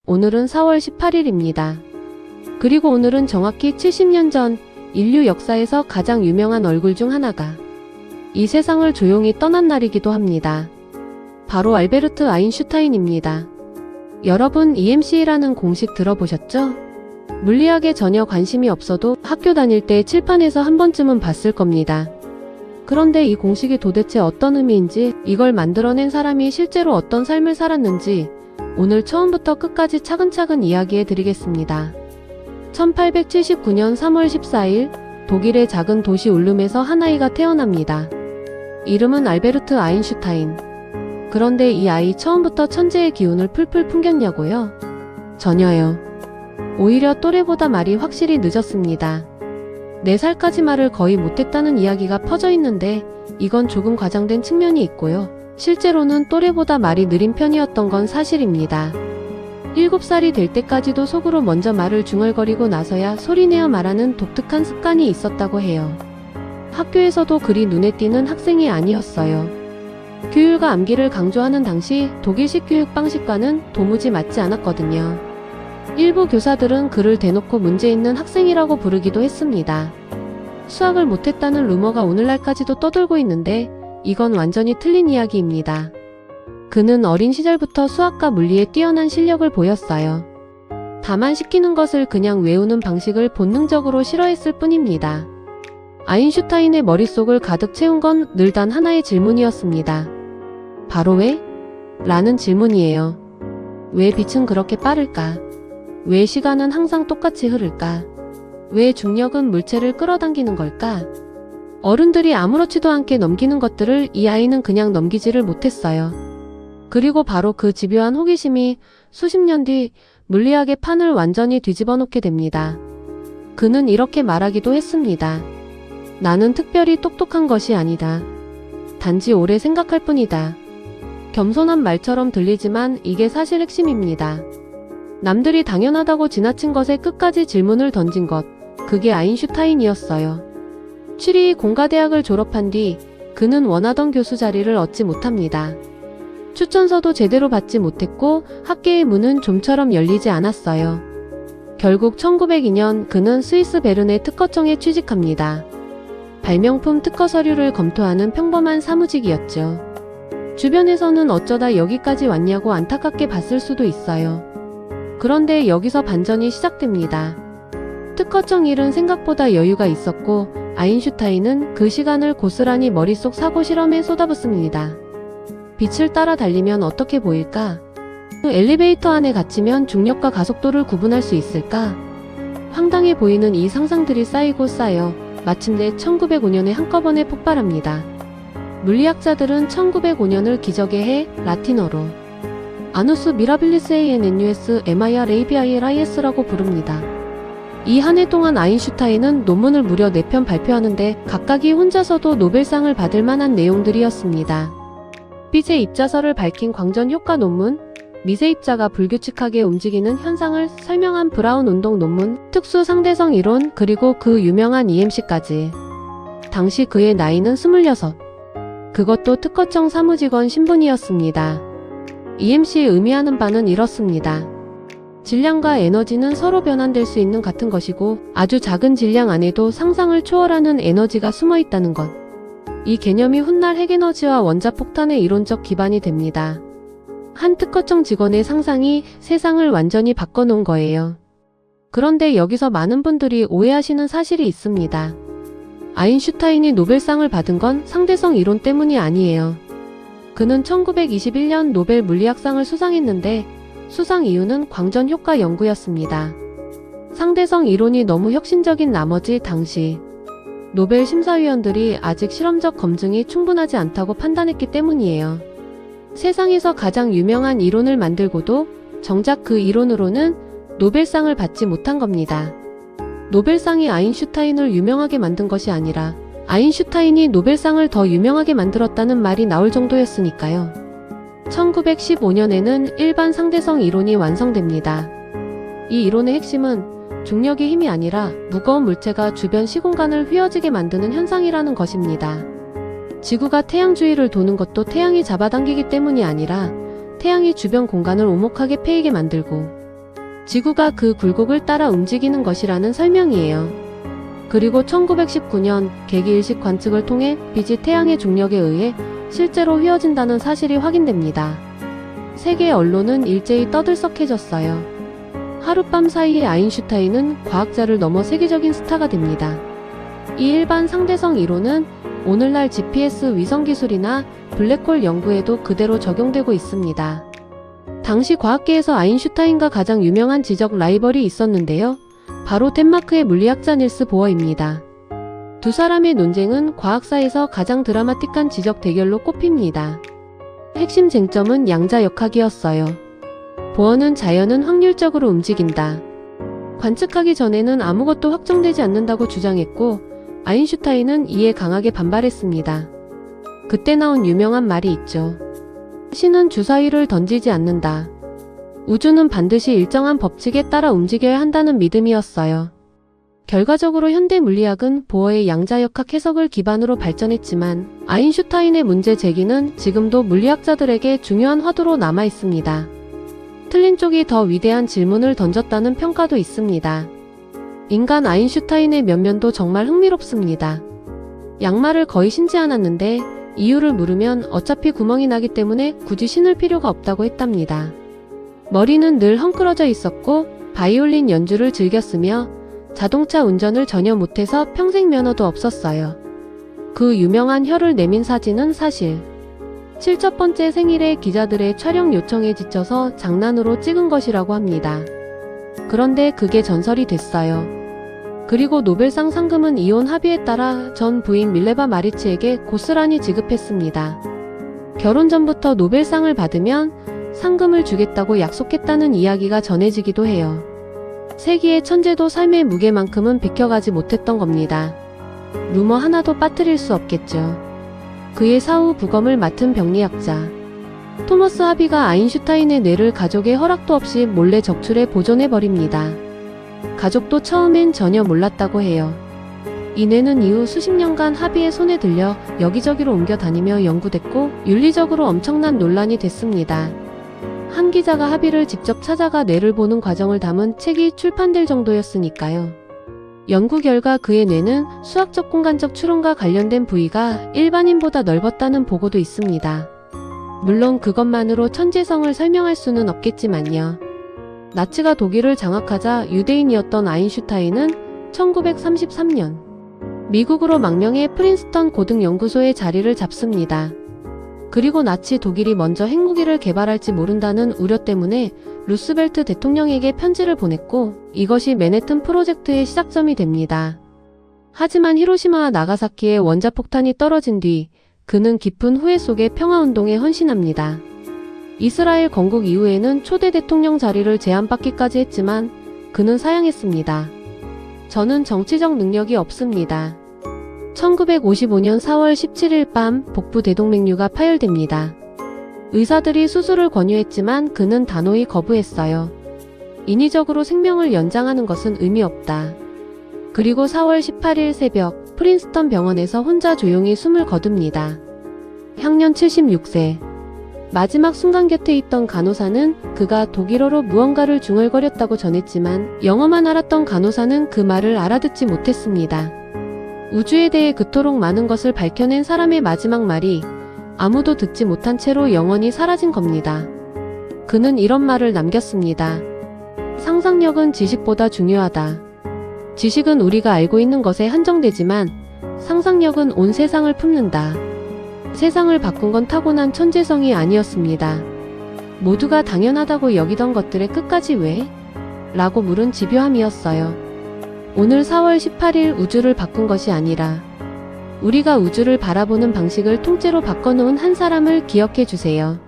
오늘은 4월 18일입니다. 그리고 오늘은 정확히 70년 전 인류 역사에서 가장 유명한 얼굴 중 하나가 이 세상을 조용히 떠난 날이기도 합니다. 바로 알베르트 아인슈타인입니다. 여러분, EMC라는 공식 들어보셨죠? 물리학에 전혀 관심이 없어도 학교 다닐 때 칠판에서 한 번쯤은 봤을 겁니다. 그런데 이 공식이 도대체 어떤 의미인지, 이걸 만들어낸 사람이 실제로 어떤 삶을 살았는지 오늘 처음부터 끝까지 차근차근 이야기해 드리겠습니다. 1879년 3월 14일 독일의 작은 도시 울름에서 한 아이가 태어납니다. 이름은 알베르트 아인슈타인. 그런데 이 아이 처음부터 천재의 기운을 풀풀 풍겼냐고요? 전혀요. 오히려 또래보다 말이 확실히 늦었습니다. 4살까지 말을 거의 못했다는 이야기가 퍼져 있는데 이건 조금 과장된 측면이 있고요. 실제로는 또래보다 말이 느린 편이었던 건 사실입니다. 7살이 될 때까지도 속으로 먼저 말을 중얼거리고 나서야 소리내어 말하는 독특한 습관이 있었다고 해요. 학교에서도 그리 눈에 띄는 학생이 아니었어요. 규율과 암기를 강조하는 당시 독일식 교육 방식과는 도무지 맞지 않았거든요. 일부 교사들은 그를 대놓고 문제 있는 학생이라고 부르기도 했습니다. 수학을 못했다는 루머가 오늘날까지도 떠돌고 있는데 이건 완전히 틀린 이야기입니다. 그는 어린 시절부터 수학과 물리에 뛰어난 실력을 보였어요. 다만 시키는 것을 그냥 외우는 방식을 본능적으로 싫어했을 뿐입니다. 아인슈타인의 머릿속을 가득 채운 건 늘 단 하나의 질문이었습니다. 바로 왜? 라는 질문이에요. 왜 빛은 그렇게 빠를까? 왜 시간은 항상 똑같이 흐를까? 왜 중력은 물체를 끌어당기는 걸까? 어른들이 아무렇지도 않게 넘기는 것들을 이 아이는 그냥 넘기지를 못했어요. 그리고 바로 그 집요한 호기심이 수십 년 뒤 물리학의 판을 완전히 뒤집어 놓게 됩니다. 그는 이렇게 말하기도 했습니다. 나는 특별히 똑똑한 것이 아니다. 단지 오래 생각할 뿐이다. 겸손한 말처럼 들리지만 이게 사실 핵심입니다. 남들이 당연하다고 지나친 것에 끝까지 질문을 던진 것, 그게 아인슈타인이었어요. 취리 공가대학을 졸업한 뒤 그는 원하던 교수 자리를 얻지 못합니다. 추천서도 제대로 받지 못했고 학계의 문은 좀처럼 열리지 않았어요. 결국 1902년 그는 스위스 베른의 특허청에 취직합니다. 발명품 특허 서류를 검토하는 평범한 사무직이었죠. 주변에서는 어쩌다 여기까지 왔냐고 안타깝게 봤을 수도 있어요. 그런데 여기서 반전이 시작됩니다. 특허청 일은 생각보다 여유가 있었고 아인슈타인은 그 시간을 고스란히 머릿속 사고 실험에 쏟아붓습니다. 빛을 따라 달리면 어떻게 보일까? 엘리베이터 안에 갇히면 중력과 가속도를 구분할 수 있을까? 황당해 보이는 이 상상들이 쌓이고 쌓여 마침내 1905년에 한꺼번에 폭발합니다. 물리학자들은 1905년을 기적의 해, 라틴어로 아누스 미라빌리스 ANNUS MIR ABILIS라고 부릅니다. 이 한 해 동안 아인슈타인은 논문을 무려 4편 발표하는데 각각이 혼자서도 노벨상을 받을 만한 내용들이었습니다. 빛의 입자설을 밝힌 광전 효과 논문, 미세 입자가 불규칙하게 움직이는 현상을 설명한 브라운 운동 논문, 특수 상대성 이론, 그리고 그 유명한 EMC까지. 당시 그의 나이는 26. 그것도 특허청 사무직원 신분이었습니다. EMC의 의미하는 바는 이렇습니다. 질량과 에너지는 서로 변환될 수 있는 같은 것이고 아주 작은 질량 안에도 상상을 초월하는 에너지가 숨어 있다는 것. 이 개념이 훗날 핵에너지와 원자폭탄의 이론적 기반이 됩니다. 한 특허청 직원의 상상이 세상을 완전히 바꿔놓은 거예요. 그런데 여기서 많은 분들이 오해하시는 사실이 있습니다. 아인슈타인이 노벨상을 받은 건 상대성 이론 때문이 아니에요. 그는 1921년 노벨 물리학상을 수상했는데 수상 이유는 광전 효과 연구였습니다. 상대성 이론이 너무 혁신적인 나머지 당시 노벨 심사위원들이 아직 실험적 검증이 충분하지 않다고 판단했기 때문이에요. 세상에서 가장 유명한 이론을 만들고도 정작 그 이론으로는 노벨상을 받지 못한 겁니다. 노벨상이 아인슈타인을 유명하게 만든 것이 아니라 아인슈타인이 노벨상을 더 유명하게 만들었다는 말이 나올 정도였으니까요. 1915년에는 일반 상대성 이론이 완성됩니다. 이 이론의 핵심은 중력의 힘이 아니라 무거운 물체가 주변 시공간을 휘어지게 만드는 현상이라는 것입니다. 지구가 태양 주위를 도는 것도 태양이 잡아당기기 때문이 아니라 태양이 주변 공간을 오목하게 패이게 만들고 지구가 그 굴곡을 따라 움직이는 것이라는 설명이에요. 그리고 1919년 개기일식 관측을 통해 빛이 태양의 중력에 의해 실제로 휘어진다는 사실이 확인됩니다. 세계 언론은 일제히 떠들썩해졌어요. 하룻밤 사이에 아인슈타인은 과학자를 넘어 세계적인 스타가 됩니다. 이 일반 상대성 이론은 오늘날 GPS 위성 기술이나 블랙홀 연구에도 그대로 적용되고 있습니다. 당시 과학계에서 아인슈타인과 가장 유명한 지적 라이벌이 있었는데요. 바로 덴마크의 물리학자 닐스 보어입니다. 두 사람의 논쟁은 과학사에서 가장 드라마틱한 지적 대결로 꼽힙니다. 핵심 쟁점은 양자역학이었어요. 보어는 자연은 확률적으로 움직인다. 관측하기 전에는 아무것도 확정되지 않는다고 주장했고, 아인슈타인은 이에 강하게 반발했습니다. 그때 나온 유명한 말이 있죠. 신은 주사위를 던지지 않는다. 우주는 반드시 일정한 법칙에 따라 움직여야 한다는 믿음이었어요. 결과적으로 현대 물리학은 보어의 양자역학 해석을 기반으로 발전했지만 아인슈타인의 문제 제기는 지금도 물리학자들에게 중요한 화두로 남아 있습니다. 틀린 쪽이 더 위대한 질문을 던졌다는 평가도 있습니다. 인간 아인슈타인의 면면도 정말 흥미롭습니다. 양말을 거의 신지 않았는데 이유를 물으면 어차피 구멍이 나기 때문에 굳이 신을 필요가 없다고 했답니다. 머리는 늘 헝클어져 있었고 바이올린 연주를 즐겼으며 자동차 운전을 전혀 못해서 평생 면허도 없었어요. 그 유명한 혀를 내민 사진은 사실 7첫 생일에 기자들의 촬영 요청에 지쳐서 장난으로 찍은 것이라고 합니다. 그런데 그게 전설이 됐어요. 그리고 노벨상 상금은 이혼 합의에 따라 전 부인 밀레바 마리치에게 고스란히 지급했습니다. 결혼 전부터 노벨상을 받으면 상금을 주겠다고 약속했다는 이야기가 전해지기도 해요. 세기의 천재도 삶의 무게만큼은 비켜가지 못했던 겁니다. 루머 하나도 빠뜨릴 수 없겠죠. 그의 사후 부검을 맡은 병리학자 토머스 하비가 아인슈타인의 뇌를 가족의 허락도 없이 몰래 적출해 보존해버립니다. 가족도 처음엔 전혀 몰랐다고 해요. 이 뇌는 이후 수십 년간 하비의 손에 들려 여기저기로 옮겨 다니며 연구됐고 윤리적으로 엄청난 논란이 됐습니다. 한 기자가 하비를 직접 찾아가 뇌를 보는 과정을 담은 책이 출판될 정도였으니까요. 연구 결과 그의 뇌는 수학적 공간적 추론과 관련된 부위가 일반인보다 넓었다는 보고도 있습니다. 물론 그것만으로 천재성을 설명할 수는 없겠지만요. 나치가 독일을 장악하자 유대인이었던 아인슈타인은 1933년 미국으로 망명해 프린스턴 고등연구소에 자리를 잡습니다. 그리고 나치 독일이 먼저 핵무기를 개발할지 모른다는 우려 때문에 루스벨트 대통령에게 편지를 보냈고 이것이 맨해튼 프로젝트의 시작점이 됩니다. 하지만 히로시마와 나가사키에 원자폭탄이 떨어진 뒤 그는 깊은 후회 속에 평화운동에 헌신합니다. 이스라엘 건국 이후에는 초대 대통령 자리를 제안받기까지 했지만 그는 사양했습니다. 저는 정치적 능력이 없습니다. 1955년 4월 17일 밤 복부 대동맥류가 파열됩니다. 의사들이 수술을 권유했지만 그는 단호히 거부했어요. 인위적으로 생명을 연장하는 것은 의미 없다. 그리고 4월 18일 새벽 프린스턴 병원에서 혼자 조용히 숨을 거둡니다. 향년 76세. 마지막 순간 곁에 있던 간호사는 그가 독일어로 무언가를 중얼거렸다고 전했지만 영어만 알았던 간호사는 그 말을 알아듣지 못했습니다. 우주에 대해 그토록 많은 것을 밝혀낸 사람의 마지막 말이 아무도 듣지 못한 채로 영원히 사라진 겁니다. 그는 이런 말을 남겼습니다. 상상력은 지식보다 중요하다. 지식은 우리가 알고 있는 것에 한정되지만 상상력은 온 세상을 품는다. 세상을 바꾼 건 타고난 천재성이 아니었습니다. 모두가 당연하다고 여기던 것들의 끝까지 왜? 라고 물은 집요함이었어요. 오늘 4월 18일 우주를 바꾼 것이 아니라 우리가 우주를 바라보는 방식을 통째로 바꿔놓은 한 사람을 기억해 주세요.